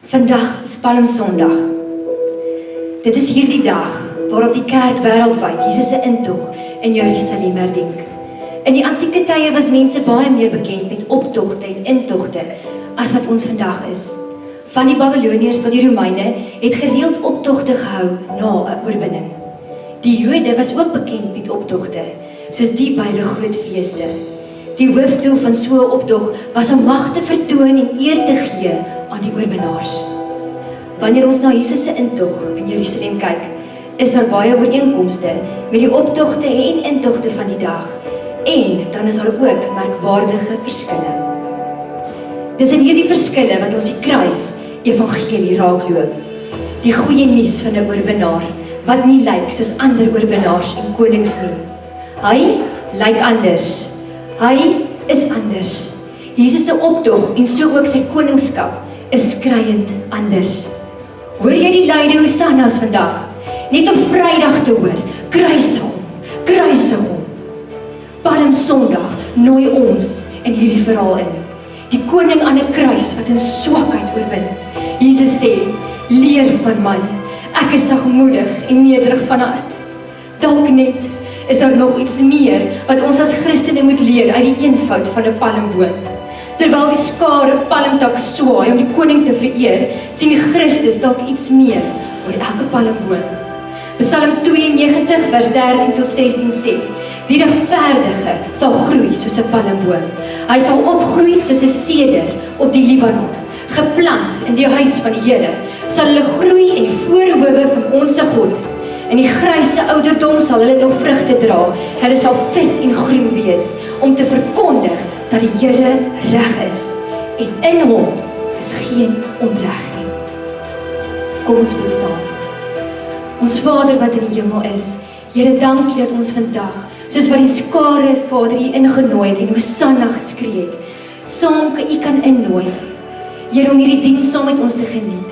Vandag is Palm Sondag. Dit is hierdie dag waarop die kerk wêreldwyd Jesus se intog in Jerusalem herdenk. In die antieke tye was mense baie meer bekend met optogte en intogte as wat ons vandag is. Van die Babyloniërs tot die Romeine het gereeld optogte gehou na 'n oorwinning. Die Jode was ook bekend met optogte, soos die by hulle groot feeste. Die hoofdoel van so 'n optog was om mag te vertoon en eer te gee aan die oorwinnaars. Wanneer ons na Jesus se intog in Jerusalem kyk, is daar baie ooreenkomste met die optogte en intogte van die dag, en dan is daar ook merkwaardige verskille. Dis in hierdie verskille wat ons die kruis evangelie raakloop. Die goeie nuus van 'n oorwinnaar wat nie lyk soos ander oorwinnaars en konings nie. Hy lyk anders. Hy is anders. Jesus se optog en so ook sy koningskap is skriend anders. Hoor jy die luide hosannas vandag? Net op Vrydag te hoor, kruisig hom, kruisig hom. Palm Sondag nooi ons in hierdie verhaal in. Die koning aan 'n kruis wat in swakheid oorwin. Jesus sê, leer van my, ek is sagmoedig en nederig van hart. Dalk net is daar nog iets meer wat ons as Christene moet leer uit die eenvoud van 'n palmboom. Terwyl die skare palmtakke swaai om die koning te vereer, sien Christus dalk iets meer oor elke palmboom. Psalm 92 vers 13 tot 16 sê, die regverdige sal groei soos 'n palmboom. Hy sal opgroei soos 'n seder op die Libanon. Geplant in die huis van die Here, sal hulle groei in die voorhoewe van ons God. In die grysse ouderdom sal hulle nog vrugte dra. Hulle sal vet en groen wees, om te verkondig dat die Here reg is, en in hom is geen onreg nie. Kom ons bid saam. Ons Vader wat in die hemel is, Here, dankie dat ons vandag, soos wat die skare Vader U ingenooi het en Hosanna geskree het, saam U kan innooi. Here, om hierdie diens saam met ons te geniet.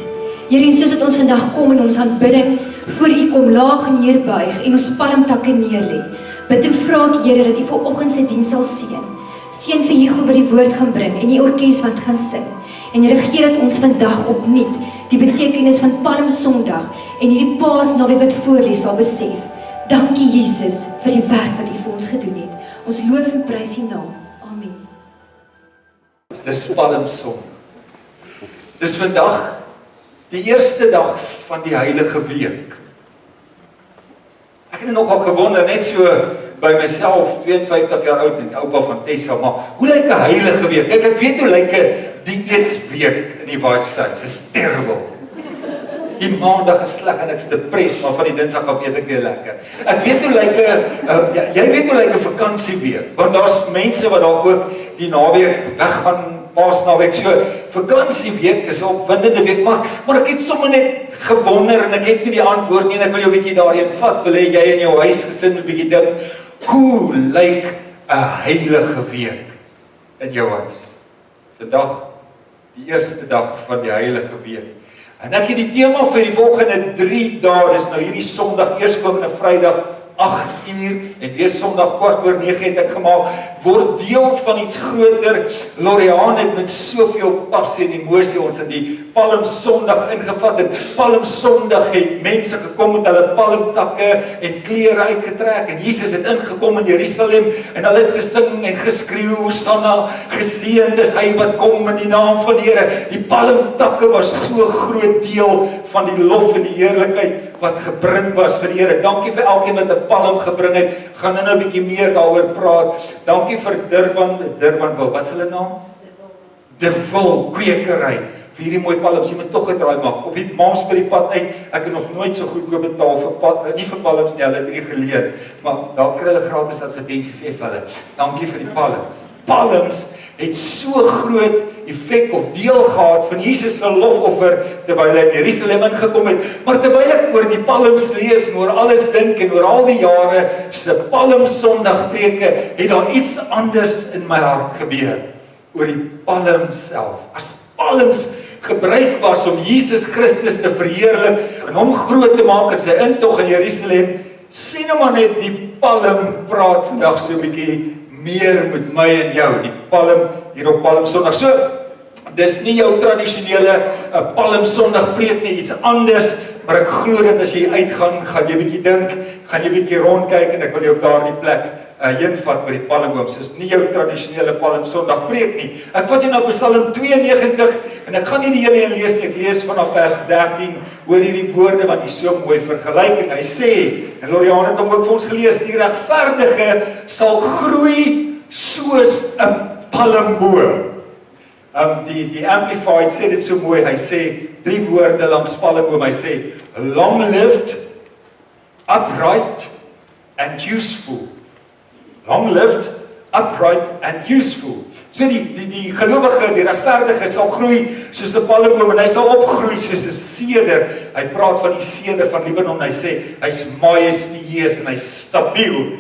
Here, en soos wat ons vandag kom in ons aanbidding, voor U kom laag neerbuig en ons palmtakke neerlê, bid en vra ek, Here, dat U vanoggend se diens sal seën. Seën vir Hugo wat die woord gaan bring en die orkes wat gaan sing. En Here, gee dat ons vandag opnuut die betekenis van Palm Sondag en hierdie Paasnaweek wat voorlê sal besef. Dankie Jesus vir die werk wat U vir ons gedoen het. Ons loof en prys U naam. Amen. Dis Palm Sondag. Dis vandag die eerste dag van die heilige week. Ek het nogal gewonder, net so by myself, 52 jaar oud en oupa van Tessa, maar hoe lyk 'n heilige week? Kyk, ek weet hoe lyk 'n dieetweek in die Weich. Dis terrible. Die maandag is sleg en ek's depressed, maar van die dinsdag af weet ek weer lekker. Ek weet hoe lyk jy weet hoe lyk 'n vakansieweek, want daar's mense wat dalk ook die naweek weggaan, Paasnaweek, so vakansieweek is 'n opwindende week, maar ek het sommer net gewonder en ek het nie die antwoord nie en ek wil jou 'n bietjie daarheen vat. Wil jy in jou huisgesin 'n bietjie dink, hoe lyk 'n heilige week in jou huis? Vandag, die eerste dag van die heilige week. En ek het die tema vir die volgende 3 dae, dis nou hierdie Sondag, eerskomende Vrydag, 8 uur en weer Sondag 8:45 het ek gemaak, word deel van iets groter. Loriaan het met soveel passie en emosie ons in die Palm Sondag ingevat. En Palm Sondag het mense gekom met hulle palmtakke en klere uitgetrek en Jesus het ingekom in Jerusalem en hulle het gesing en geskreeu, Hosanna, geseënd is hy wat kom in die naam van die Here. Die palmtakke was so groot deel van die lof en die heerlikheid wat gebring was vir die Here. Dankie vir elkeen wat 'n palm gebring het. Gaan nou 'n bietjie meer daaroor praat. Dankie vir Durbanville, wat is hulle naam? Bellville Kwekery. Vir hierdie mooi palms, jy moet tog gedraai maak. Op die Maasburypad uit, ek het nog nooit so goedkoop betaal vir nie vir palms nie, hulle het nie geleen. Maar daar kry hulle gratis advertensies sê vir hulle. Dankie vir die palms. Palms het so groot effek of deel gehad van Jesus se lofoffer terwyl hy in Jerusalem ingekom het. Maar terwyl ek oor die palms lees en oor alles dink en oor al die jare se Palm Sondag preke, het daar iets anders in my hart gebeur oor die palm self. As palms gebruik was om Jesus Christus te verheerlik en hom groot te maak in sy intog in Jerusalem, sien nou maar net die palm praat vandag so 'n bietjie meer met my en jou, die palm hier op Palm Sondag. So, Dis nie jou tradisionele Palm Sondag preek nie, iets anders, maar ek glo dat as jy uitgaan, gaan jy bietjie dink, gaan jy bietjie rondkyk en ek wil jou op daardie plek heen vat by die palmboom. So is nie jou tradisionele Palm Sondag preek nie. Ek vat jou na Psalm 92 en ek gaan nie die hele een lees nie, ek lees vanaf vers 13 oor hierdie woorde wat hy so mooi vergelyk en hy sê, en Loriaan het hom ook vir ons gelees, die regverdige sal groei soos 'n palmboom. Die Amplified sê dit so mooi, hy sê 3 woorde langs palmboom, hy sê long-lived, upright and useful. Long-lived, upright and useful. So die gelowige, die regverdige sal groei soos 'n palmboom en hy sal opgroei soos 'n seder. Hy praat van die seder van Libanon, hy sê hy's majestueus en hy's stabiel.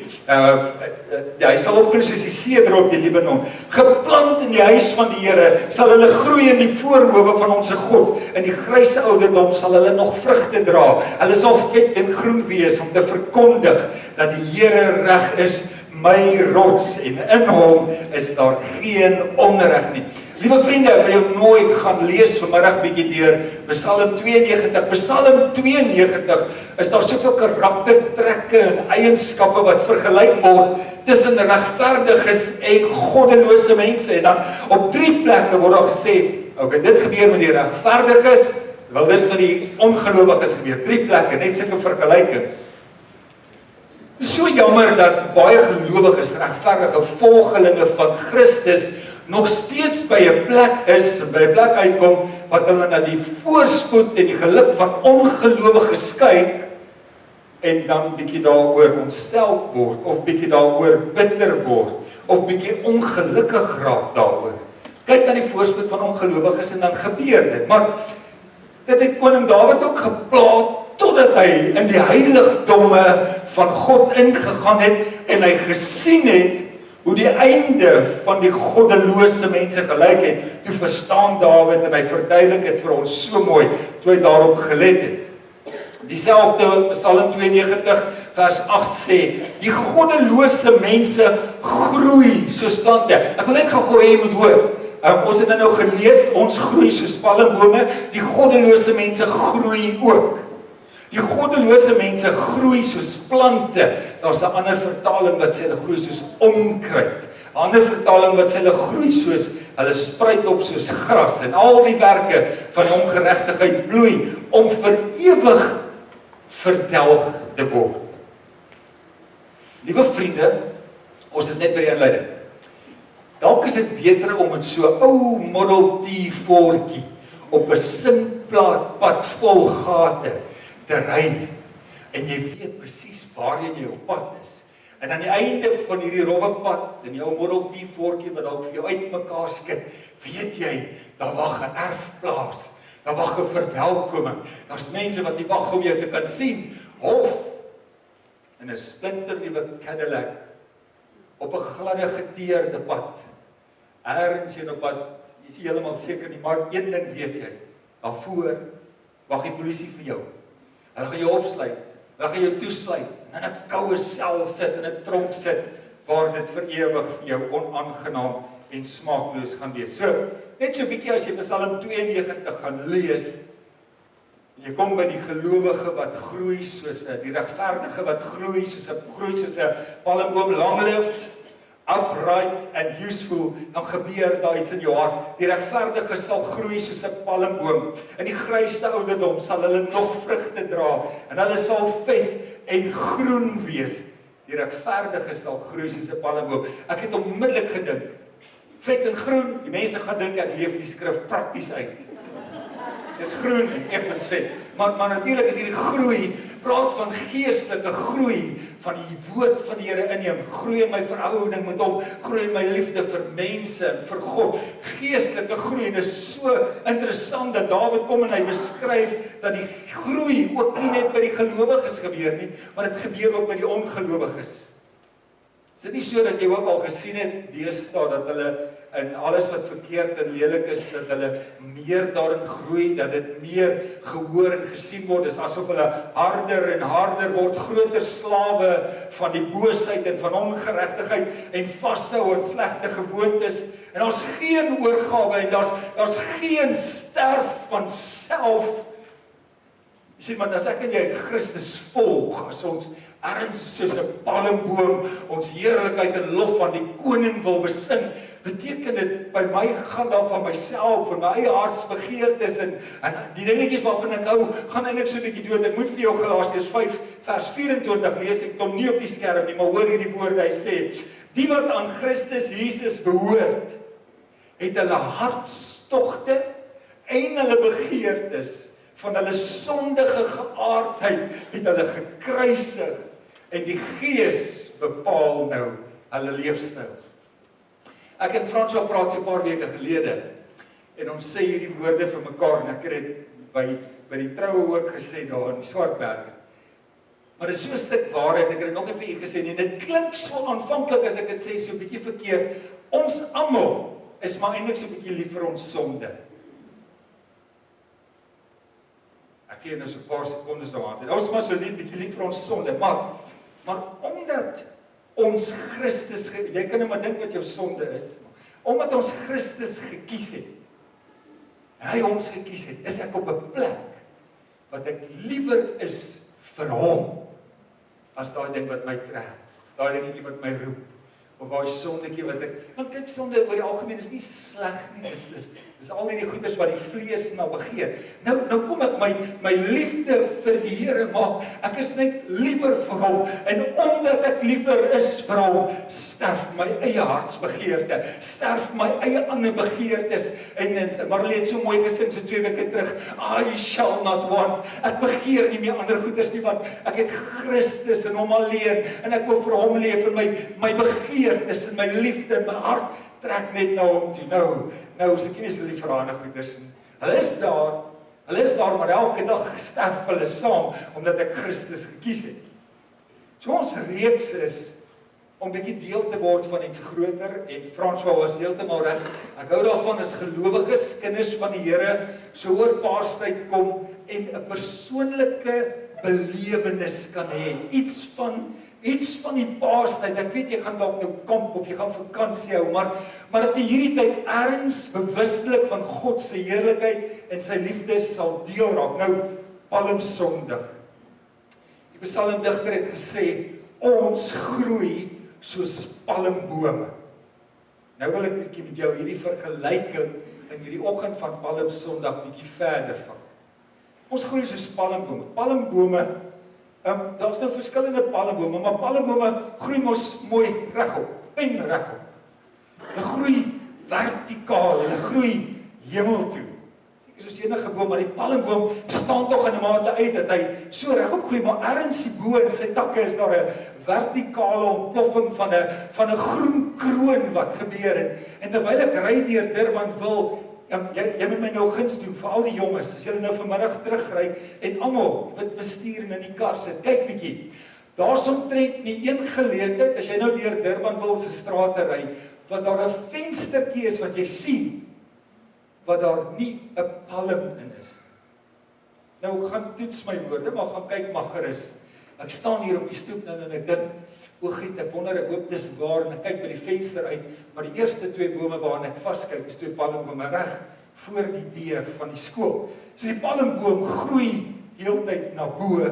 Hy sal opgroei soos die seder op die Libanon. Geplant in die huis van die Here sal hulle groei in die voorhowe van ons God. In die gryse ouderdom sal hulle nog vrugte dra. Hulle sal vet en groen wees om te verkondig dat die Here reg is, my rots, en in hom is daar geen onreg nie. Liewe vriende, ek wil jou nooit gaan lees vanmiddag bietjie deur Psalm 92. Psalm 92 is daar soveel karaktertrekke en eienskappe wat vergelyk word tussen regverdiges en goddelose mense. En dan op 3 plekke word daar gesê, okay, dit gebeur met die regverdiges, wel dit met die ongelowiges gebeur. 3 plekke, net sulke vergelykings. Dit is so jammer dat baie gelowiges, regverdige volgelinge van Christus nog steeds by 'n plek is, by 'n plek uitkom, wat hulle na die voorspoed en die geluk van ongelowiges kyk, en dan bietjie daaroor ontstel word, of bietjie daaroor bitter word, of bietjie ongelukkig raak daaroor. Kyk na die voorspoed van ongelowiges en dan gebeur dit, maar dit het koning Dawid ook geplaag, totdat hy in die heiligdomme van God ingegaan het, en hy gesien het, hoe die einde van die goddelose mense gelyk het, toe verstaan Dawid en hy verduidelik het vir ons so mooi, toe hy daarop gelet het. Dieselfde Psalm 92 vers 8 sê, die goddelose mense groei soos plante. Ek wil net gou hê jy moet hoor. Ons het nou gelees, ons groei soos palmbome, die goddelose mense groei ook. Die goddelose mense groei soos plante. Daar's 'n ander vertaling wat sê hulle groei soos onkruid. 'n Ander vertaling wat sê hulle groei soos, hulle spruit op soos gras, en al die werke van ongeregtigheid bloei om vir ewig verdelg te word. Liewe vriende, ons is net by die inleiding. Dalk is dit beter om met so 'n ou Model T voertjie op 'n sintplaatpad vol gate te ry, en jy weet presies waarheen jy op pad is. En aan die einde van hierdie rowwe pad, in jou Model T voertjie wat dalk vir jou uitmekaar skud, weet jy, daar wag 'n erfplaas, daar wag 'n verwelkoming, daar's mense wat nie wag om jou te kan sien, of in 'n splinternuwe Cadillac, op 'n gladde geteerde pad, ergens op pad, jy is nie heeltemal seker nie, maar een ding weet jy, daarvoor wag die polisie vir jou. Hulle gaan jou opsluit, hulle gaan jou toesluit, en in 'n koue sel sit, in 'n tronk sit, waar dit vir ewig vir jou onaangenaam en smaakloos gaan wees. So, net so 'n bietjie as jy Psalm 92 gaan lees, en jy kom by die gelowige wat groei soos die regverdige wat groei soos 'n palmboom, long-lived, upright and useful, dan gebeur daar iets in jou hart. Die regverdige sal groei soos 'n palmboom. In die grysse ouderdom sal hulle nog vrugte dra, en hulle sal vet en groen wees. Die regverdige sal groei soos 'n palmboom. Ek het onmiddellik gedink, vet en groen, die mense gaan dink ek leef die skrif prakties uit. Dis groen en effens vet. Maar natuurlik is hierdie groei, praat van geestelike groei, van die woord van die Here inneem, groei in my verhouding met hom, groei in my liefde vir mense en vir God, geestelike groei. Dit is so interessant dat Dawid kom en hy beskryf dat die groei ook nie net by die gelowiges gebeur nie, maar dit gebeur ook by die ongelowiges. Is dit nie so dat jy ook al gesien het, deesdae dat hulle in alles wat verkeerd en lelik is, dat hulle meer daarin groei, dat dit meer gehoor en gesien word, is asof hulle harder en harder word, groter slawe van die boosheid en van ongeregtigheid en vashou aan slegte gewoontes, en daar's geen oorgawe en daar's geen sterf van self. Jy sê, maar as ek en jy Christus volg, as ons ergens soos 'n palmboom ons heerlikheid en lof aan die koning wil besing, beteken dit by my gaan daar van myself en my eie hartsbegeertes en die dingetjies waarvan ek hou, gaan eintlik so 'n bietjie dood. Ek moet vir jou Galasiërs 5 vers 24 lees, ek het hom nie op die skerm nie, maar hoor hierdie woorde, hy sê, die wat aan Christus Jesus behoort, het hulle hartstogte en hulle begeertes van hulle sondige geaardheid het hulle gekruisig en die Gees bepaal nou hulle leefstyl. Ek en François praat so 'n paar weke gelede en ons sê hierdie woorde vir mekaar en ek het dit by die troue ook gesê daar in die Swartberge. Maar dit is so 'n stuk waarheid, ek het dit nog nie vir u gesê nie, en dit klink so aanvanklik as ek dit sê, so 'n bietjie verkeerd. Ons almal is maar eintlik so 'n bietjie lief vir ons sonde. Ek gee nou so 'n paar sekondes daaraan. Ons is maar so net bietjie lief vir ons sonde, maar omdat ons Christus, jy kan net maar dink wat jou sonde is, omdat ons Christus gekies het, hy ons gekies het, is ek op 'n plek wat ek liewer is vir hom as daai ding wat my trek, daai dingetjie wat my roep, of daai sondetjie wat ek, want kyk, sonde oor die algemeen is nie sleg nie, dis al hierdie goeders wat die vlees na begeer. Nou kom ek my liefde vir die Here maak, ek is net liewer vir hom, en omdat ek liewer is vir hom, sterf my eie hartsbegeerte, sterf my eie ander begeertes, en Marley het so mooi gesing, so 2 weke terug, I shall not want, ek begeer nie meer ander goeders nie, want ek het Christus en hom alleen, en ek wil vir hom leef, en my begeertes en my liefde en my hart trek net na hom toe. Nou is ek nie so lief vir ander goeders nie. Hulle is daar, maar elke dag sterf hulle saam, omdat ek Christus gekies het. So ons reeks is om bietjie deel te word van iets groter, en François was heeltemal reg. Ek hou daarvan as gelowiges, kinders van die Here, so oor Paastyd kom en 'n persoonlike belewenis kan hê. Iets van die Paastyd. Ek weet jy gaan dalk nou kamp of jy gaan vakansie hou, maar dat jy hierdie tyd erns bewustelik van God se heerlikheid en sy liefde sal deel raak. Nou, Palm Sondag. Die psalmdigter het gesê, ons groei soos palmbome. Nou wil ek 'n bietjie met jou hierdie vergelyking in hierdie oggend van Palm Sondag bietjie verder vat. Ons groei soos palmbome. Palmbome, daar's nou verskillende palmbome, maar palmbome groei mos mooi regop, pen regop. Hulle groei vertikaal, hulle groei hemel toe. Soos enige boom, maar die palmboom staan tog in 'n mate uit dat hy so regop groei, maar ergens bo in sy takke is daar 'n vertikale ontploffing van 'n groen kroon wat gebeur. En terwyl ek ry deur Durbanville, jy moet my nou guns doen vir al die jonges, as julle nou vanmiddag terugry en almal wat bestuur en in die kar sit, kyk bietjie. Daar's omtrent nie een geleentheid as jy nou deur Durbanville se strate ry, wat daar 'n venstertjie is wat jy sien, wat daar nie 'n palm in is. Nou gaan toets my woorde, maar gaan kyk maar gerus. Ek staan hier op die stoep nou en ek dink, o Griet, ek wonder, ek hoop dis waar, en ek kyk by die venster uit, maar die eerste 2 bome waarna ek vaskyk, is 2 palmbome reg voor die deur van die skool. So die palmboom groei heeltyd na bo.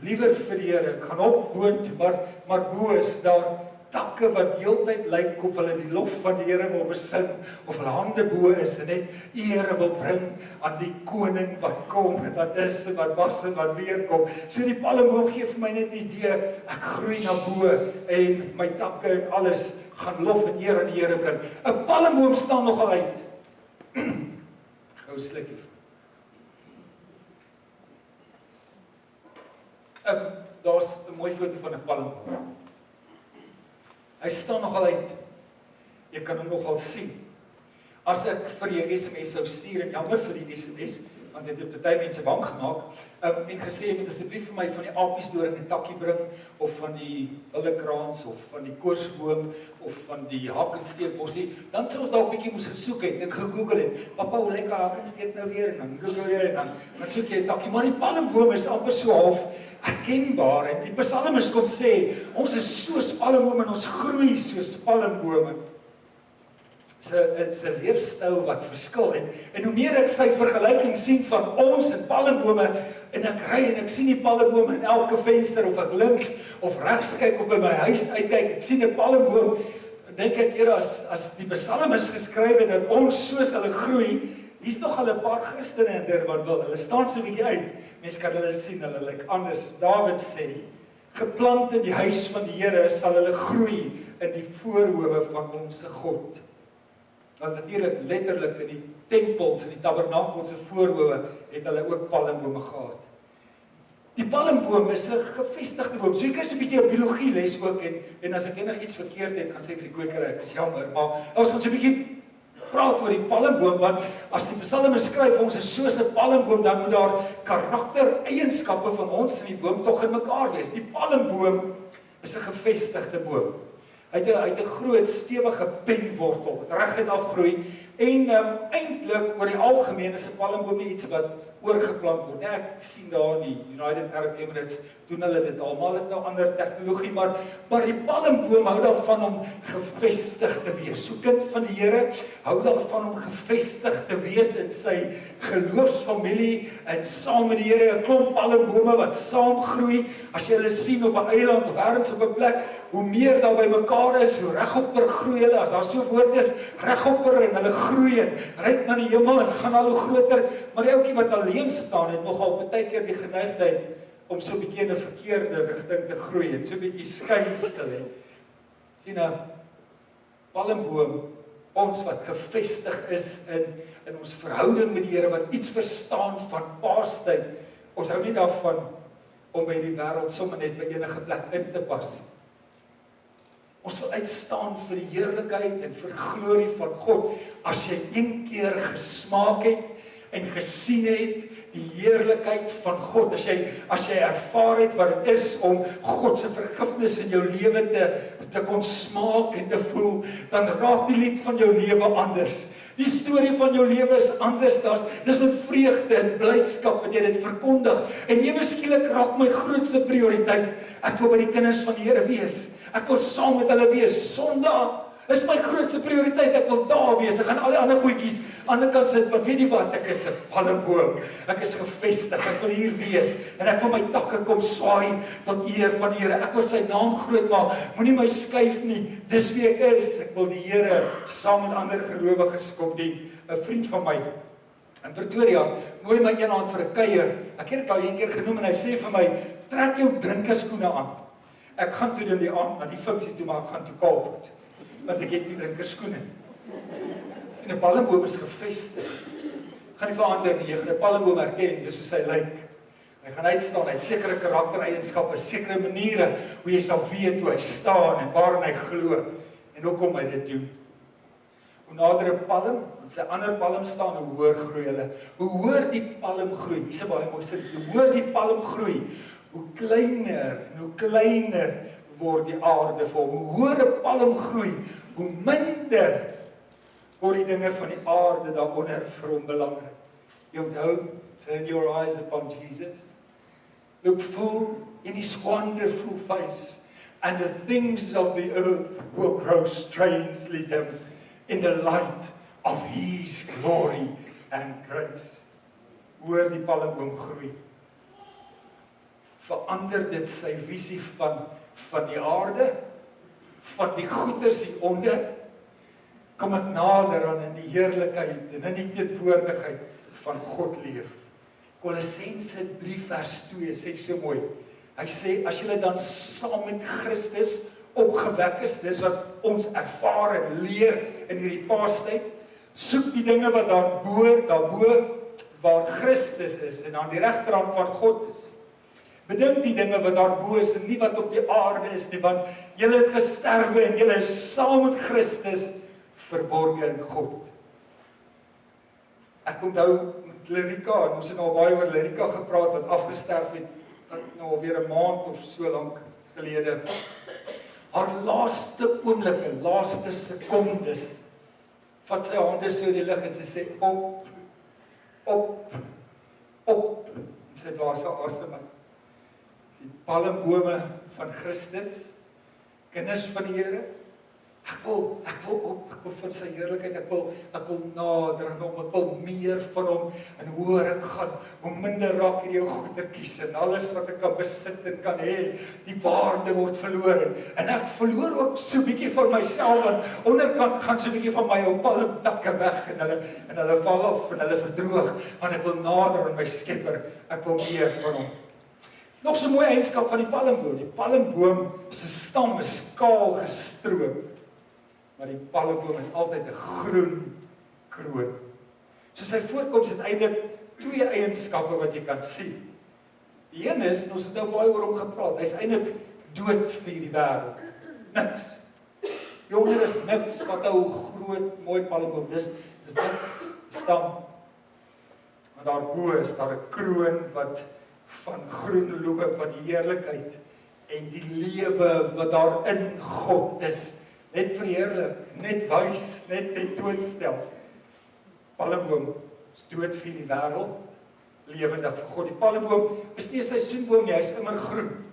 Liewer vir die Here, ek gaan op boontoe, maar bo is daar takke wat heeltyd lyk of hulle die lof van die Here wil besing, of hulle hande bo is en net ere wil bring aan die koning wat kom en wat is en wat was en wat weer kom. So die palmboom gee vir my net 'n idee, ek groei na bo en my takke en alles gaan lof en eer aan die Here bring. 'n Palmboom staan nogal uit. Gou slukkie. Daar's 'n mooi foto van 'n palmboom. Hy staan nogal uit. Jy kan hom nogal sien. As ek vir jou SMS sou stuur, en jammer vir die SMS, want dit het baie mense bang gemaak, en gesê, moet asseblief vir my van die apies door in die takkie bring, of van die willekraans, of van die koorsboom, of van die hakensteekbossie, dan sou ons daar 'n bietjie moes gesoek het, en gegoogel het, papa, hoe lyk 'n hakensteek nou weer, en dan Google jy, en dan soek jy 'n takkie, maar die palmboom is amper so half herkenbaar, en die psalmis kom sê, ons is soos palmbome, en ons groei soos palmbome. Is 'n leefstyl wat verskil, en hoe meer ek sy vergelyking sien van ons en palmbome, en ek ry en ek sien die palmbome in elke venster, of ek links of regs kyk, of by my huis uitkyk, ek sien 'n palmboom, dink ek eer as die psalmis geskryf het, dat ons soos hulle groei, hier's nog al 'n paar Christene in Durbanville, hulle staan so 'n bietjie uit, mense kan hulle sien, hulle lyk anders. Dawid sê, geplant in die huis van die Here, sal hulle groei in die voorhowe van ons God. Want natuurlik letterlik in die tempels en die tabernakels se voorhowe het hulle ook palmbome gehad. Die palmboom is 'n gevestigde boom. So jy kry so 'n bietjie 'n biologie les ook, en as ek enigiets verkeerd het, gaan sê vir die kwekery, ek is jammer, maar ons gaan so 'n bietjie praat oor die palmboom, want as die psalmis skryf ons is soos 'n palmboom, dan moet daar karaktereienskappe van ons in die boom tog in mekaar wees. Die palmboom is 'n gevestigde boom. Hy het 'n groot stewige penwortel wat reguit afgroei, en eintlik oor die algemeen is 'n palmboom nie iets wat oorgeplant word. Ek sien daar in die United Arab Emirates doen hulle dit almal, het nou ander tegnologie, maar die palmboom hou daarvan om gevestig te wees. So kind van die Here hou daarvan om gevestig te wees in sy geloofsfamilie, en saam met die Here 'n klomp palmbome wat saam groei. As jy hulle sien op 'n eiland of ergens op 'n plek, hoe meer daar by mekaar is, hoe regopper groei hulle. As daar so 'n woord is, regopper, en hulle groei en reik na die hemel en gaan al hoe groter. Maar die ouetjie wat alleen staan het nogal baie keer die geneigtheid om so 'n bietjie in 'n verkeerde rigting te groei en so 'n bietjie skuins te lê. Sien nou, palmboom, ons wat gevestig is in ons verhouding met die Here, wat iets verstaan van Paastyd. Ons hou nie daarvan om by die wêreld sommer net by enige plek in te pas. Ons wil uitstaan vir die heerlikheid en vir die glorie van God. As jy een keer gesmaak het en gesien het die heerlikheid van God, as jy ervaar het wat dit is om God se vergifnis in jou lewe te kon smaak en te voel, dan raak die lied van jou lewe anders. Die storie van jou lewe is anders. Dis met vreugde en blydskap wat jy dit verkondig. En ewe skielik raak my grootste prioriteit, ek wil by die kinders van die Here wees. Ek wil saam met hulle wees. Sondag is my grootste prioriteit. Ek wil daar wees. Ek gaan al die ander goedjies aan die ander kant sit, want weet jy wat? Ek is 'n palmboom. Ek is gevestig. Ek wil hier wees en ek wil my takke kom swaai tot eer van die Here. Ek wil sy naam groot maak. Moenie my skuif nie. Dis wie ek is. Ek wil die Here saam met ander gelowiges kom dien. 'n Vriend van my in Pretoria nooi my een aand vir 'n kuier. Ek het dit al een keer genoem en hy sê vir my, trek jou drinkerskoene aan. Ek gaan toe in die aand na die funksie toe, maar ek gaan toe Kaapstad, want ek het nie drinkerskoene. En 'n palmboom is gevestig. Gaan nie verander nie, jy gaan 'n palmboom herken, dis hoe hy lyk. Hy gaan uitstaan, hy het sekere karaktereienskappe, sekere maniere hoe jy sal weet hoe hy staan en waarin hy glo. En hoe kom hy dit doen? Hoe nader 'n palm, en sy ander palm staan, hoe hoër groei hulle. Hoe hoër die palm groei, dis 'n baie mooi sin, hoe hoër die palm groei, hoe kleiner word die aarde vir hom. Hoe hoër 'n palm groei, hoe minder word die dinge van die aarde daaronder vir hom belangrik. Jy onthou, turn your eyes upon Jesus. Look full in his wonderful face, and the things of the earth will grow strangely dim in the light of his glory and grace. Hoor die palmboom groei. Verander dit sy visie van die aarde, van die goeders hieronder, kom ek nader aan in die heerlikheid en in die teenwoordigheid van God leef. Kolossense 3 vers 2 sê so mooi. Hy sê, as julle dan saam met Christus opgewek is, dis wat ons ervaar en leer in hierdie Paastyd, soek die dinge wat daarbo waar Christus is en aan die regterhand van God is. Bedink die dinge wat daarbo is en nie wat op die aarde is nie, want julle het gesterwe en julle is saam met Christus verborge in God. Ek onthou Lyrika, en ons het al baie oor Lyrika gepraat, wat afgesterf het, nou alweer 'n maand of so lank gelede. Haar laaste oomblikke, laaste sekondes, vat sy hande so in die lug en sy sê, op, en sy blaas haar asem uit. Die palmbome van Christus, kinders van die Here, ek wil op, ek wil van sy heerlikheid, ek wil nader aan hom, ek wil meer van hom, en hoor ek gaan, hoe minder raak hier jou goedertjies, en alles wat ek kan besit en kan hê, die waarde word verloor, en ek verloor ook so 'n bietjie van myself, want onderkant gaan so 'n bietjie van my ou palmtakke weg, en hulle val af, en hulle verdroog, want ek wil nader aan my Skepper, ek wil meer van hom. Nog so 'n mooi eienskap van die palmboom. Die palmboom se stam is kaal gestroop, maar die palmboom het altyd 'n groen kroon. So sy voorkoms het eintlik 2 eienskappe wat jy kan sien. Die een is, ons het nou baie oor hom gepraat, hy's eintlik dood vir die wêreld. Niks. Jonder is niks wat 'n groot, mooi palmboom is niks, stam. Maar daarbo is daar 'n kroon wat van groen loop van die heerlikheid en die lewe wat daarin God is, net verheerlik, net wys, net tentoonstel. Palmboom is dood vir die wêreld, lewendig vir God. Die palmboom is nie 'n seisoenboom nie, hy's immer groen.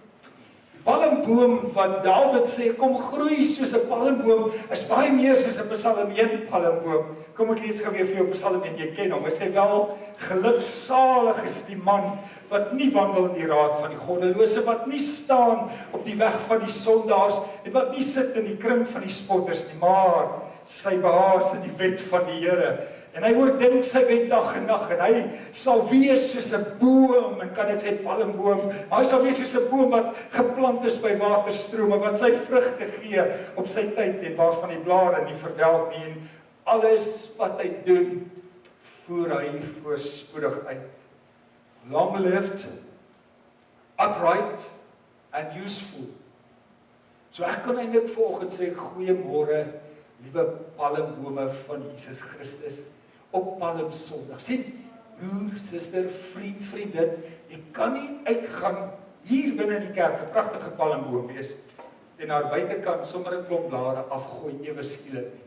Die palmboom wat Dawid sê, kom groei soos 'n palmboom, is baie meer soos 'n Psalm 1 palmboom. Kom ek lees gou weer vir jou Psalm 1, jy ken hom. Hy sê wel, geluksalig is die man wat nie wandel in die raad van die goddelose, wat nie staan op die weg van die sondaars, en wat nie sit in die kring van die spotters nie, maar sy behaag in die wet van die Here. En hy oordink sy wet dag en nag, en hy sal wees soos 'n boom, en kan ek sê palmboom, maar hy sal wees soos 'n boom wat geplant is by waterstrome, wat sy vrugte gee op sy tyd, en waarvan die blare nie verwelk nie, en alles wat hy doen, voer hy voorspoedig uit. Long-lived, upright, and useful. So ek kan eintlik vanoggend sê, goeiemôre, liewe palmbome van Jesus Christus, op Palm Sondag. Sien, broer, suster, vriend, vriendin, jy kan nie uitgaan hier binne in die kerk, 'n pragtige palmboom wees, en aan buitekant sommer 'n klomp blare afgooi, ewe skielik nie.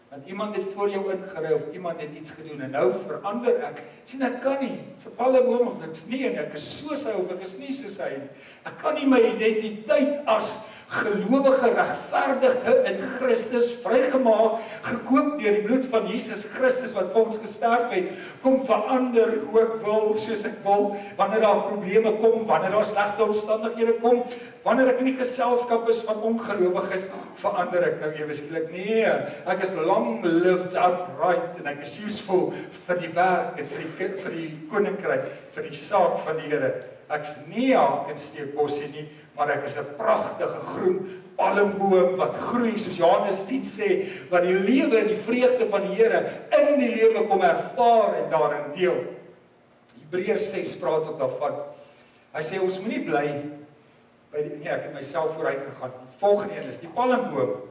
Want iemand het voor jou ingery, of iemand het iets gedoen, en nou verander ek. Sien, ek kan nie, so palmboom of ek's nie, en ek is soos hy, of ek is nie soos hy nie. Ek kan nie my identiteit as gelowige, regverdige in Christus, vrygemaak, gekoop deur die bloed van Jesus Christus, wat vir ons gesterf het, kom verander hoe ek wil, soos ek wil, wanneer daar probleme kom, wanneer daar slegte omstandighede kom, wanneer ek in die geselskap is van ongelowiges, verander ek nou ewe skielik. Nee, ek is long-lived, upright, en ek is useful vir die werk, en vir die koninkryk, vir die saak van die Here. Ek's nie haak en steekbossie nie, maar ek is 'n pragtige groen palmboom wat groei, soos Johannes 10 sê, wat die lewe en die vreugde van die Here in die lewe kom ervaar en daarin deel. Hebreërs 6 praat ook daarvan. Hy sê ons moenie bly by die, ek het myself vooruit gegaan. Die volgende een is die palmboom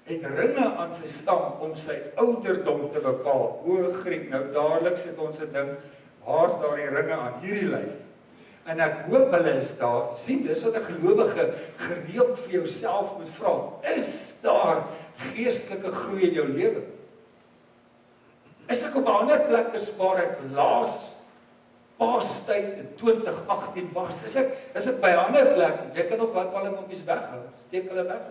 het ringe aan sy stam om sy ouderdom te bepaal. O Griek, nou dadelik sit ons 'n ding, waar's daar die ringe aan hierdie lyf? En ek hoop hulle is daar. Sien, dis wat 'n gelowige gereeld vir jouself moet vra. Is daar geestelike groei in jou lewe? Is ek op 'n ander plek as waar ek laas Paastyd in 2018 was? Is ek by 'n ander plek? Jy kan nog wat palmboompies weghou. Steek hulle weg.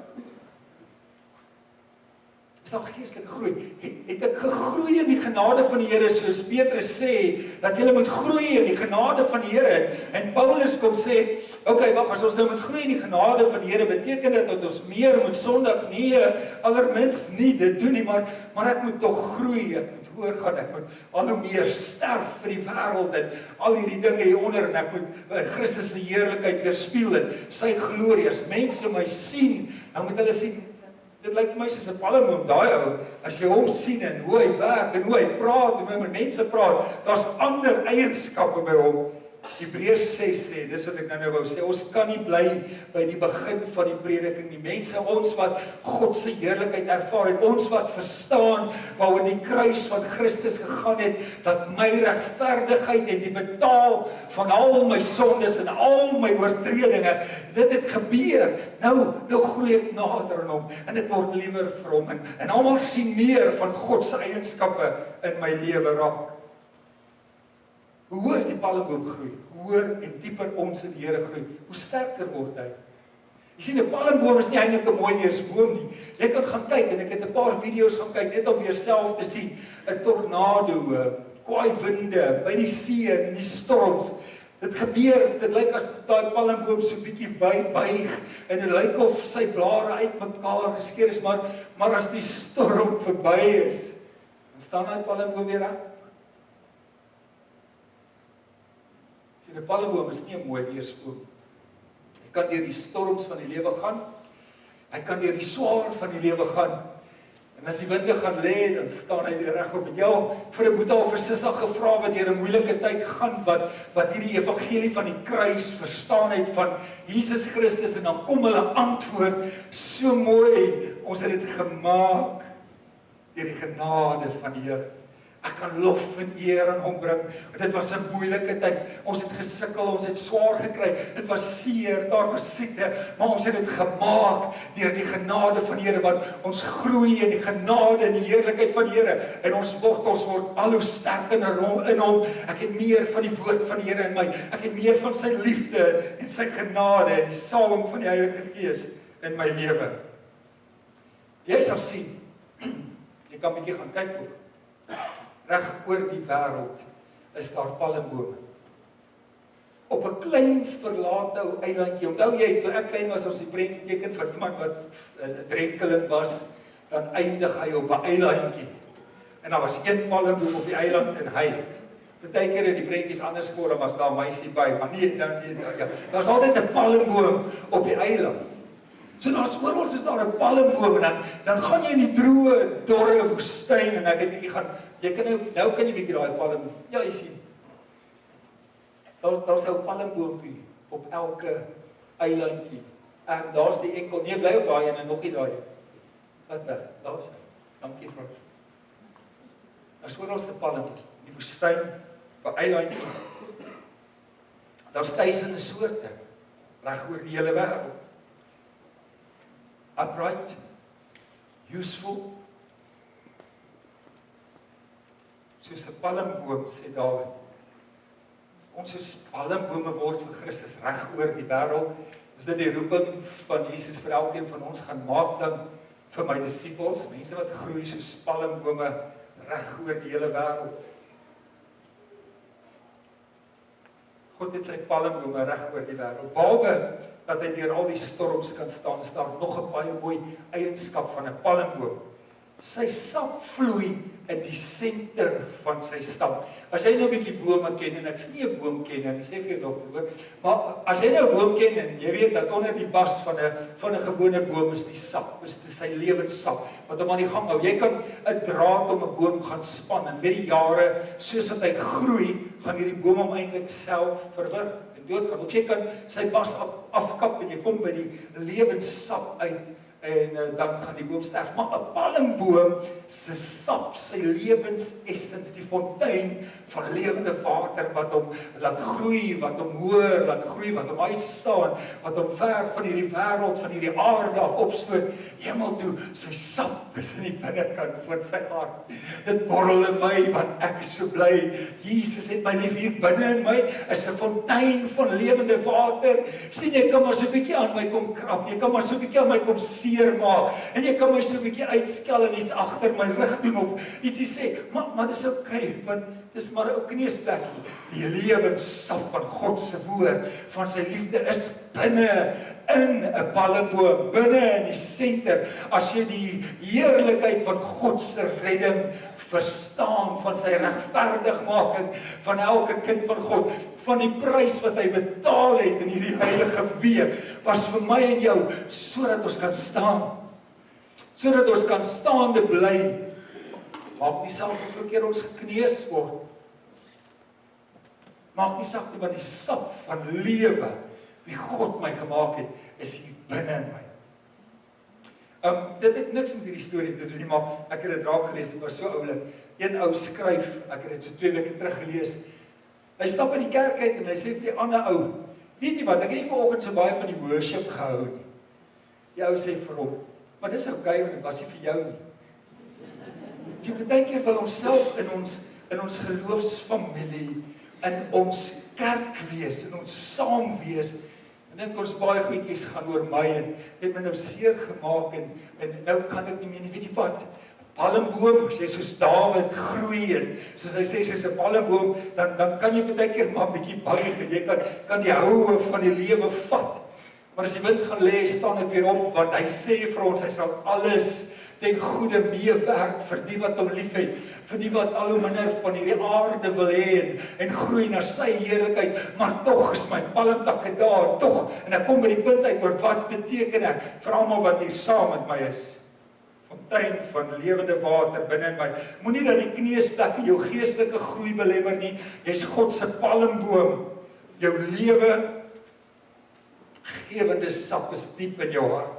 Is daar geestelike groei? Het ek gegroei in die genade van die Here, soos Petrus sê, dat jy moet groei in die genade van die Here, en Paulus kom sê, okay, wag, as ons nou moet groei in die genade van die Here, beteken dit dat ons meer moet sondig? Nee, allerminst nie dit doen nie, maar ek moet tog groei, ek moet hoor gaan, ek moet al hoe meer sterf vir die wêreld, en al hierdie dinge hieronder, en ek moet Christus se heerlikheid weerspieël, en sy glorie, as mense my sien, dan moet hulle sien, dit lyk vir my soos 'n palmboom, daai ou, as jy hom sien en hoe hy werk en hoe hy praat en hoe hy met mense praat, daar's ander eienskappe by hom. Hebreërs 6 sê, dis wat ek nou wou sê, ons kan nie bly by die begin van die prediking nie. Mense, ons wat God se heerlikheid ervaar het, ons wat verstaan waaroor die kruis van Christus gegaan het, dat my regverdigheid en die betaal van al my sondes en al my oortredinge, dit het gebeur. Nou groei ek nader aan hom en ek word liewer vir hom en almal sien meer van God se eienskappe in my lewe raak. Hoe hoor die palmboom groei? Hoe hoor en dieper ons in die Here groei? Hoe sterker word hy? Jy sien, 'n palmboom is nie eintlik 'n mooi weersboom nie. Jy kan gaan kyk en ek het 'n paar video's gaan kyk net om weer self te sien. 'n Tornado, kwaai winde, by die see en die storms. Dit gebeur, dit lyk as daai palmboom so bietjie buig en dit lyk of sy blare uitmekaar geskeur is, maar as die storm verby is, dan staan daai palmboom weer reg. 'n palmboom is nie 'n mooi weersboom. Hy kan deur die storms van die lewe gaan. Hy kan deur die swaar van die lewe gaan. En as die winde gaan lê, dan staan hy weer regop. Het jy al vir 'n boetie of 'n sussie gevra wat deur 'n moeilike tyd gaan, wat hierdie evangelie van die kruis verstaan het van Jesus Christus, en dan kom hulle antwoord so mooi, ons het dit gemaak deur die genade van die Here. Ek kan lof en eer aan hom bring. Dit was 'n moeilike tyd. Ons het gesukkel, ons het swaar gekry. Dit was seer, daar was siekte, maar ons het dit gemaak deur die genade van die Here, want ons groei in die genade en die heerlikheid van die Here en ons word al hoe sterker in hom. Ek het meer van die woord van die Here in my. Ek het meer van sy liefde en sy genade en die salwing van die Heilige Gees in my lewe. Jy sal sien. Jy kan 'n bietjie gaan kyk ook. Reg oor die wêreld is daar palmbome. Op 'n klein verlate ou eilandjie. Onthou jy, toe ek klein was, ons die prentjie teken van iemand wat 'n drenkeling was, dan eindig hy op 'n eilandjie. En daar was een palmboom op die eiland en hy. Partykeer het die prentjies anders geword, was daar 'n meisie by, maar nee, ja. Daar's altyd 'n palmboom op die eiland. So daar's oral is daar 'n palmboom en dan gaan jy in die droë, dorre woestyn en ek het bietjie gaan, jy kan nou kan jy bietjie daai palm, ja, jy sien. Daar's 'n palmboompie op elke eilandjie. En daar's die enkel, nee, bly op daai en nog nie daai. Wat weg, daar's hy. Dankie vrou. Daar's oral 'n palm, die woestyn, op eilandjie. Daar's duisende soorte reg oor die hele wêreld. Upright, useful, soos 'n palmboom, sê Dawid. Ons soos palmbome word vir Christus reg oor die wêreld. Is dit die roeping van Jesus vir elkeen van ons, gaan maak dan vir my disippels, mense wat groei soos palmbome reg oor die hele wêreld. God het sy palmbome reg oor die wêreld. Behalwe dat hy deur al die storms kan staan, is daar nog 'n baie mooi eienskap van 'n palmboom. Sy sap vloei in die senter van sy stam. As jy nou 'n bietjie bome ken, en ek's nie 'n boomkenner nie, sê vir jou dokter, maar as jy nou 'n boom ken en jy weet dat onder die bas van 'n gewone boom is die sap, is dit sy lewenssap wat hom aan die gang hou. Jy kan 'n draad om 'n boom gaan span en met die jare, soos wat hy groei, gaan hierdie boom hom eintlik self verwrig en doodgaan. Of jy kan sy bas afkap en jy kom by die lewenssap uit en dan gaan die boom sterf. Maar 'n palmboom se sap, sy lewensessens, die fontein van lewende water wat hom laat groei, wat hom hoër laat groei, wat hom uitstaan, wat hom ver van hierdie wêreld, van hierdie aarde af opstoot, hemel toe. Sy sap is in die binnekant van sy hart. Dit borrel in my, want ek is so bly. Jesus het my lief. Hier binne in my is 'n fontein van lewende water. Sien, jy kan maar so 'n bietjie aan my kom krap, jy kan maar so 'n bietjie aan my kom maak, en jy kan my so 'n bietjie uitskel en iets agter my rug doen of ietsie sê, maar dis okay, want dis maar 'n ou kneusplekkie. Die lewenssap van God se woord, van sy liefde is binne in 'n palmboom, binne in die senter. As jy die heerlikheid van God se redding verstaan, van sy regverdigmaking van elke kind van God, van die prys wat hy betaal het in hierdie heilige week, was vir my en jou, sodat ons kan staan. Sodat ons kan staande bly. Maak nie saak hoeveel keer ons gekneus word. Maak nie saak nie, want die sap van lewe, wie God my gemaak het, is hier binne in my. Dit het niks met hierdie storie te doen nie, maar ek het dit raak gelees, dit was so oulik. Een ou skryf, ek het dit so 2 weke terug gelees. Hy stap in die kerk uit en hy sê vir die ander ou, weet jy wat, ek het nie vanoggend so baie van die worship gehou nie. Die ou sê vir hom, maar dis okay, want dit was nie vir jou nie. So baie keer wil ons self in ons geloofsfamilie, in ons kerk wees, in ons saam wees, en dink ons baie goedjies gaan oor my, en het my nou seer gemaak, en nou kan ek nie meer nie, weet jy wat, palmboom, as jy soos Dawid groei, en soos hy sê, soos 'n palmboom, dan kan jy baie keer maar 'n bietjie buig, en jy kan die houe van die lewe vat, maar as die wind gaan lê, staan dit weer op, want hy sê vir ons, hy sal alles ten goeie meewerk vir die wat hom liefhet, vir die wat al hoe minder van hierdie aarde wil hê en groei na sy heerlikheid, maar tog is my palmtakke daar, tog, en ek kom by die punt uit oor wat beteken ek, vir almal wat hier saam met my is, fontein van lewende water binne in my, moenie dat die kneusplek jou geestelike groei belemmer nie, jy's God se palmboom, jou lewe, gewende sap is diep in jou hart,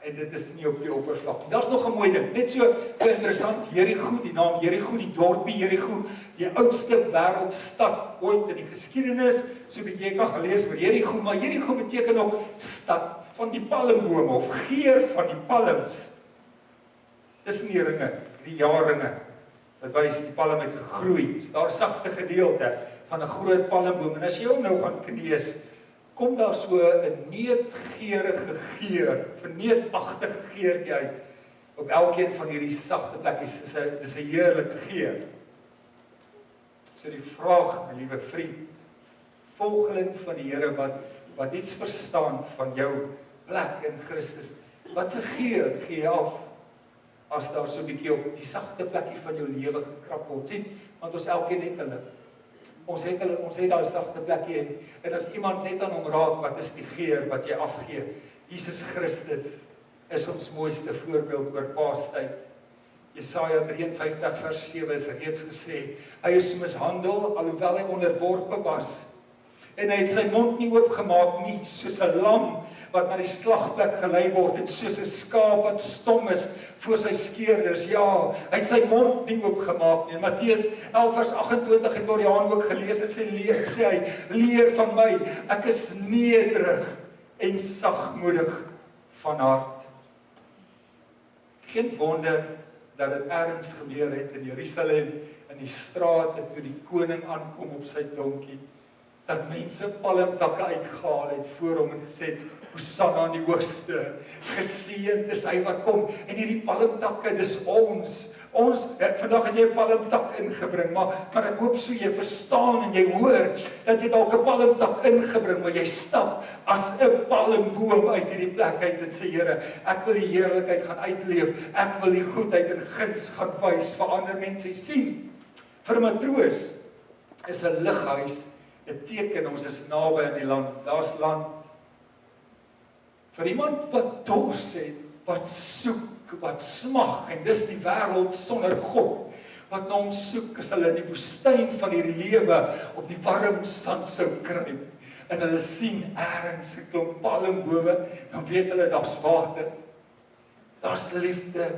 en dit is nie op die oppervlak. Daar's nog 'n mooi ding, net so interessant, Jerigo, die naam Jerigo, die dorpie Jerigo, die oudste wêreldstad ooit in die geskiedenis, so 'n bietjie kan gelees oor Jerigo, maar Jerigo beteken ook stad van die palmbome, of geur van die palms. Dis nie ringe, die jaarringe, wat wys die palm het gegroei, is daar sagte gedeelte van 'n groot palmboom, en as jy hom nou gaan kneus, kom daar so 'n neetgeurige geur, verneetagtige geurtjie uit, op elkeen van hierdie sagte plekkies, dis 'n heerlike geur. So die vraag, my liewe vriend, volgeling van die Here, wat iets verstaan van jou plek in Christus, wat se geur gee jy af, as daar so 'n bietjie op die sagte plekkie van jou lewe gekrap word, sien, want ons elkeen het hulle. Ons het daai sagte plekkie, en as iemand net aan hom raak, wat is die geur wat jy afgee? Jesus Christus is ons mooiste voorbeeld oor Paastyd. Jesaja 53 vers 7 is reeds gesê, hy is mishandel, alhoewel hy onderworpe was. En hy het sy mond nie oopgemaak nie, soos 'n lam wat na die slagplek gelei word, en soos 'n skaap wat stom is voor sy skeerders. Ja, hy het sy mond nie oopgemaak nie. In Matteus 11 vers 28 het Doriaan ook gelees, en sê hy, leer van my, ek is nederig en sagmoedig van hart. Geen wonder dat dit ergens gebeur het in Jerusalem, in die strate, toe die koning aankom op sy donkie, dat mense palmtakke uitgehaal het voor hom en gesê het, Hosanna in die hoogste, geseënd is hy wat kom, en hierdie palmtakke, dis ons, vandag het jy 'n palmtak ingebring, maar ek hoop so jy verstaan en jy hoor, dat jy dalk 'n palmtak ingebring, maar jy stap as 'n palmboom uit hierdie plek uit en sê, Here, ek wil die heerlikheid gaan uitleef, ek wil die goedheid en guns gaan wys, vir ander mense sien. Vir 'n matroos is 'n lighuis 'n teken, ons is naby aan die land, daar's land. Vir iemand wat dors het, wat soek, wat smag, en dis die wêreld sonder God, wat na hom soek, as hulle in die woestyn van hierdie lewe op die warm sand sou kruip, en hulle sien ergens 'n klomp palmbome, dan weet hulle daar's water, daar's liefde,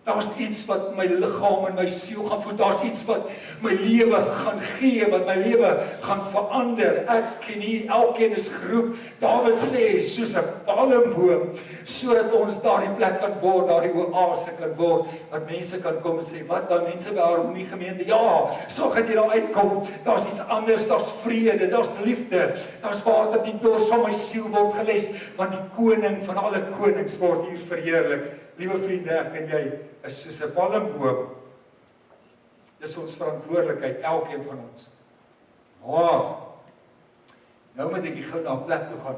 daar's iets wat my liggaam en my siel gaan voed, daar's iets wat my lewe gaan gee, wat my lewe gaan verander. Ek en nie, elkeen is geroep, Dawid sê, soos 'n palmboom, sodat ons daardie plek kan word, daardie oase kan word, wat mense kan kom en sê, wat dan mense by Harmonie Gemeente, ja, so gaan jy daar uitkom, daar's iets anders, daar's vrede, daar's liefde, daar's water, die dors van my siel word geles, want die koning van alle konings word hier verheerlik. Liewe vriende, ek en jy is soos 'n palmboom. Dis ons verantwoordelikheid, elkeen van ons. Maar, nou moet ek gou na 'n plek toe gaan.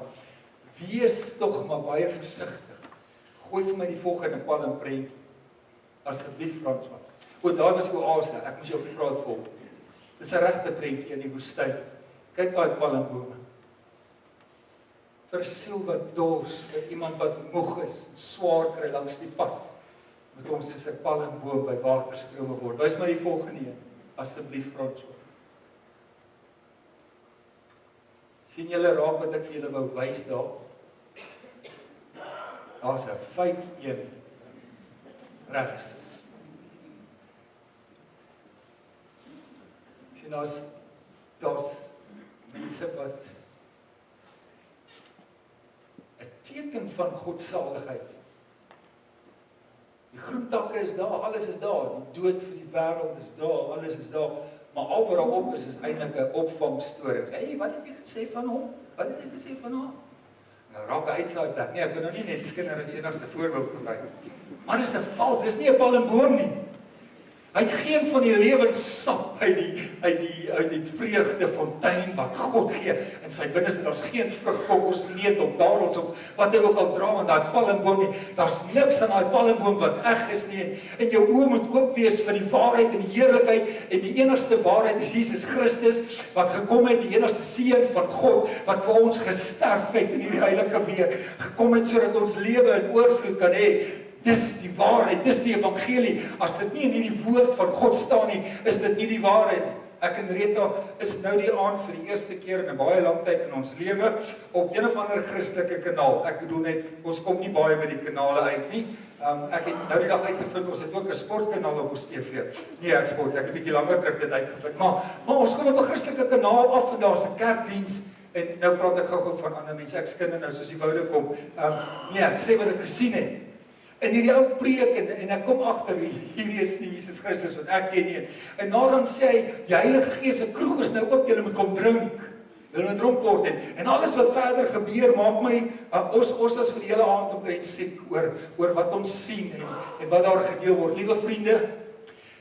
Wees tog maar baie versigtig. Gooi vir my die volgende palmprentjie. Asseblief, Fransman. O, daar was die oase, ek moes jou vra volg. Dis 'n regte prentjie in die woestyn. Kyk daai palmbome. Vir 'n siel wat dors, vir iemand wat moeg is, swaar kry langs die pad, moet ons soos 'n palmboom by waterstrome word. Wys my die volgende een, asseblief, Fransman. Sien julle raak wat ek vir julle wou wys daar? Daar's 'n fake een regs. Sien, daar's mense wat 'n teken van godsaligheid. Die groentakke is daar, alles is daar, die dood vir die wêreld is daar, alles is daar, maar al wat daarop is eintlik 'n opvangstorie. Hey, wat het jy gesê van hom? Wat het jy gesê van haar? Nou raak hy uit sy plek. Nee, ek wil nou nie net skinder as die enigste voorbeeld gebruik. Maar dis 'n vals, dis nie 'n palmboom nie. Hy het geen van die lewenssap uit die vreugdefontein wat God gee in sy binneste. Daar's geen vrugkokkels, neut of darels of wat hy ook al dra aan daai palmboom nie. Daar's niks aan daai palmboom wat eg is nie. En jou oë moet oop wees vir die waarheid en die heerlikheid. En die enigste waarheid is Jesus Christus wat gekom het, die enigste seun van God wat vir ons gesterf het in hierdie heilige week. Gekom het sodat ons lewe in oorvloed kan hê. Dis die waarheid, dis die evangelie. As dit nie in hierdie woord van God staan nie, is dit nie die waarheid nie. Ek en Rita is nou die aand vir die eerste keer in 'n baie lang tyd in ons lewe op een of ander Christelike kanaal. Ek bedoel net, ons kom nie baie by die kanale uit nie. Ek het nou die dag uitgevind, ons het ook 'n sportkanaal op ons TV. Nee, ek het 'n bietjie langer terug dit uitgevind. Maar ons kom op 'n Christelike kanaal af en daar's 'n kerkdiens. En nou praat ek gou-gou van ander mense. Ek skinder nou soos die woude kom. Nee, ek sê wat ek gesien het. En hierdie ou preek en ek kom agter hierdie is nie Jesus Christus wat ek ken nie. En dan sê hy die Heilige Gees se kroeg is nou oop, julle moet kom drink. Julle moet dronk word en alles wat verder gebeur maak my ons as vir die hele aand omtrent siek oor wat ons sien en wat daar gedeel word. Liewe vriende,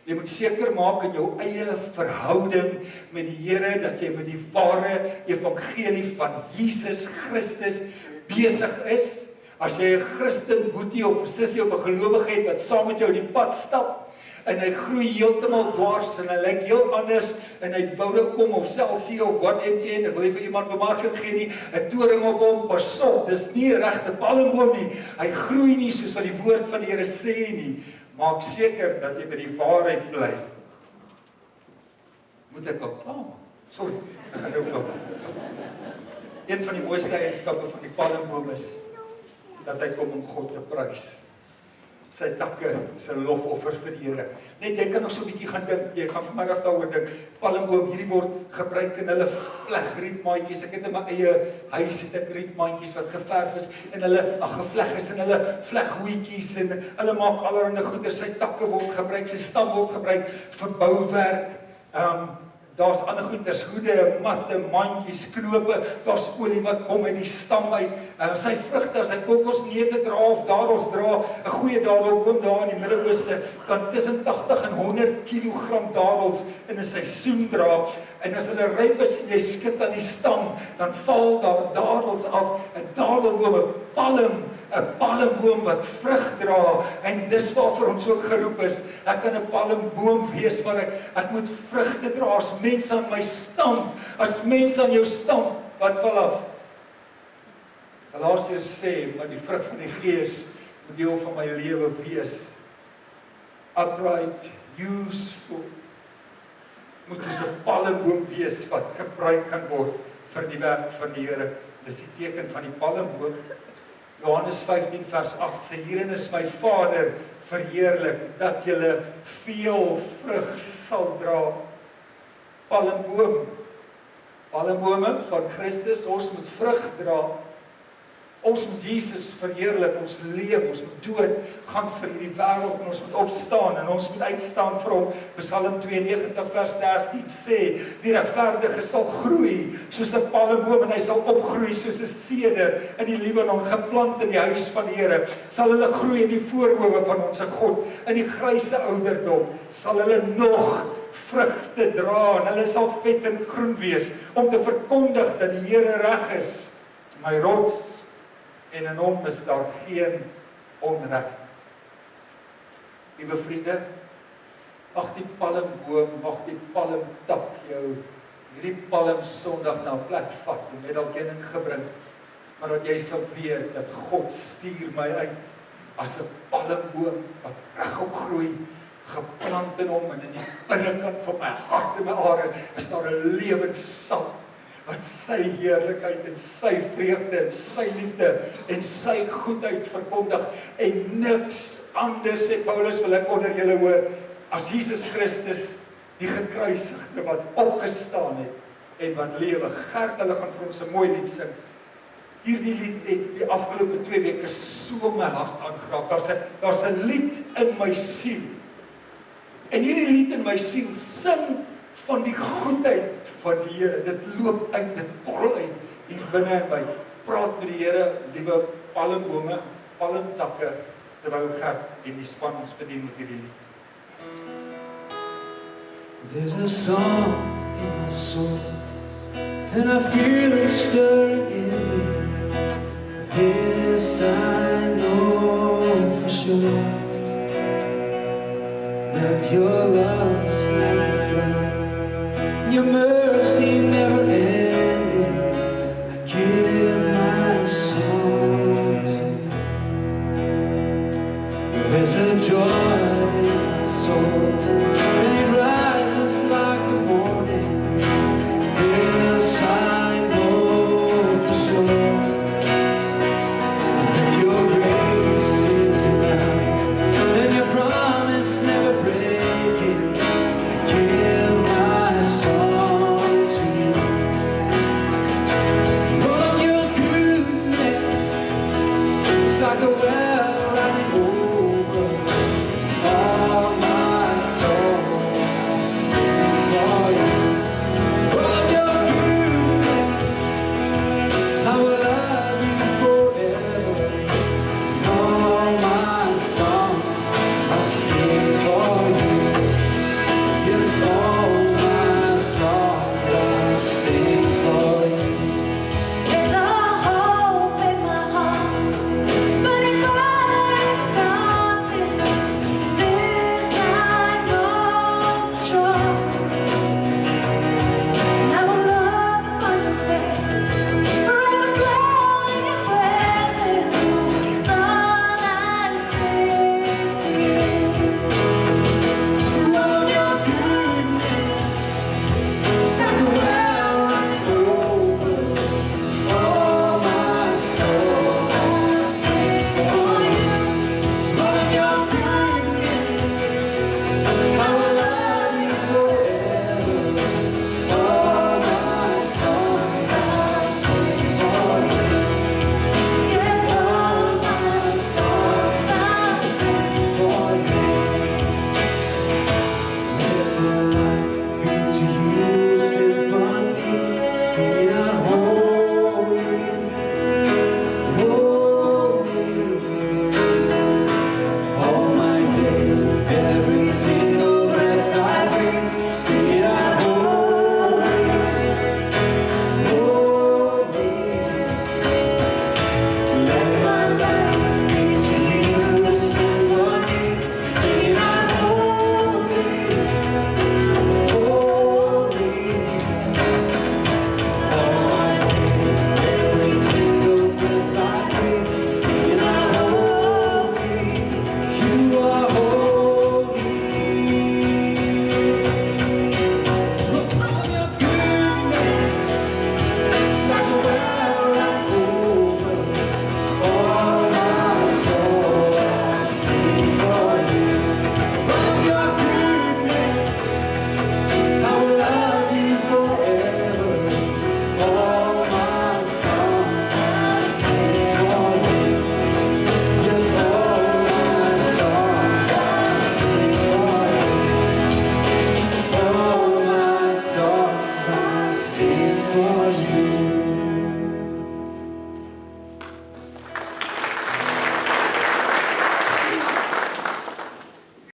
jy moet seker maak in jou eie verhouding met die Here dat jy met die ware evangelie van Jesus Christus besig is. As jy 'n Christen, boetie of 'n sussie of 'n gelowige het wat saam met jou die pad stap en hy groei heeltemal dwars en hy lyk heel anders en hy het woude kom of selfsie of wat het jy en ek wil nie vir iemand bemarking gee nie, 'n toring op hom, pas op, dis nie 'n regte palmboom nie. Hy groei nie soos wat die woord van die Here sê nie. Maak seker dat jy by die waarheid bly. Moet ek al klaar maak? Sorry, ek gaan nou klaar. Een van die mooiste eienskappe van die palmboom is dat hy kom om God te prys. Sy takke is 'n lofoffer vir die Here. Net jy kan nog so 'n bietjie gaan dink, jy gaan vanmiddag daaroor dink. Palmboom, hierdie word gebruik in hulle vlegrietmaatjies. Ek het in my eie huis het ek rietmaatjies wat geverf is en hulle gevleg is en hulle vleghoetjies en hulle maak allerlei goeder. Sy takke word gebruik, sy stam word gebruik vir bouwerk. Daar's ander goeders, hoede, matte, mandjies, knope, daar's olie wat kom uit die stam uit. Sy vrugte, as hy kokosneute dra of dadels dra, 'n goeie dadelboom daar in die Midde-Ooste kan tussen 80 en 100 kg dadels in 'n seisoen dra. En as hulle ryp is en jy skud aan die stam, dan val daar dadels af. 'n Dadelboom, 'n palmboom wat vrug dra, en dis waarvoor ons ook geroep is. Ek kan 'n palmboom wees, maar ek moet vrugte dra. As mens aan my stam, as mens aan jou stam, wat val af? Galasiërs sê, maar die vrug van die Gees moet deel van my lewe wees. Upright, useful, moet soos 'n palmboom wees wat gebruik kan word vir die werk van die Here. Dis die teken van die palmboom. Johannes 15 vers 8 sê, hierin is my Vader verheerlik, dat julle veel vrug sal dra. Palmbome van Christus, ons moet vrug dra. Ons moet Jesus verheerlik, ons lewe, ons moet dood gaan vir hierdie wêreld en ons moet opstaan en ons moet uitstaan vir hom. Psalm 92 vers 13 sê, die regverdige sal groei soos 'n palmboom en hy sal opgroei soos 'n seder in die Libanon, geplant in die huis van die Here. Sal hulle groei in die voorhoewe van ons God, in die gryse ouderdom sal hulle nog vrugte dra en hulle sal vet en groen wees om te verkondig dat die Here reg is, my rots, en in hom is daar geen onreg. Liewe vriende, mag die palmboom, mag die palmtak jou hierdie Palmsondag na 'n plek vat en met dalk een gebring, maar dat jy sal weet dat God stuur my uit as 'n palmboom wat regop groei, geplant in hom, en in die binnekant van my hart en my are is daar 'n lewenssap wat sy heerlikheid en sy vreugde en sy liefde en sy goedheid verkondig en niks anders, sê Paulus, wil ek onder julle hoor, as Jesus Christus, die gekruisigde wat opgestaan het en wat lewe. Gert, hulle gaan vir ons 'n mooi lied sing. Hierdie lied het die afgelope 2 weke so my hart aangeraak. Daar's 'n lied in my siel. En hierdie lied in my siel sing van die goedheid van die Here. Dit loop uit, dit borrel uit hier binne in my. Praat met die Here, liewe palmbome, palmtakke, terwyl Gert en die span ons bedien met hierdie lied. There's a song in my soul, and I feel it stirring in me. This I know for sure, that your love is like a flood, your mercy never ends.